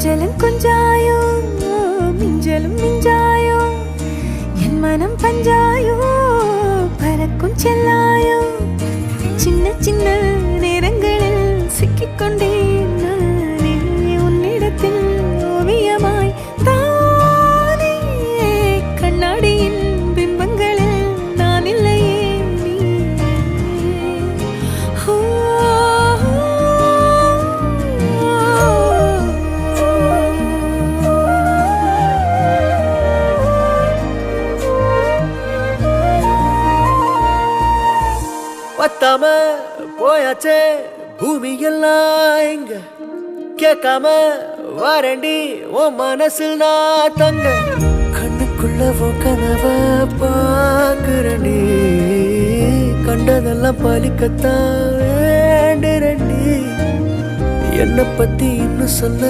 கொஞ்சலும் கொஞ்சாயோ மிஞ்சலும் மிஞ்சாயோ என் மனம் பஞ்சாயோ பறக்கும் செல்லாயோ சின்ன சின்ன நேரங்களில் சிக்கிக்கொண்டேன் நானே உன்னிடத்தில் ஓவியமாய் தானே கண்ணாடியின் பிம்பங்களில் நான் இல்லையே நீ பத்தாம போயாச்சே பூமி எல்லாம் இங்க கேட்காம வாரண்டி உன் மனசில் நான் தங்க கண்ணுக்குள்ள உன் கனவ பாக்குறண்டி கண்டதெல்லாம் பலிக்கத்தான் வேண்டுறண்டி என்னை பத்தி இன்னும் சொல்ல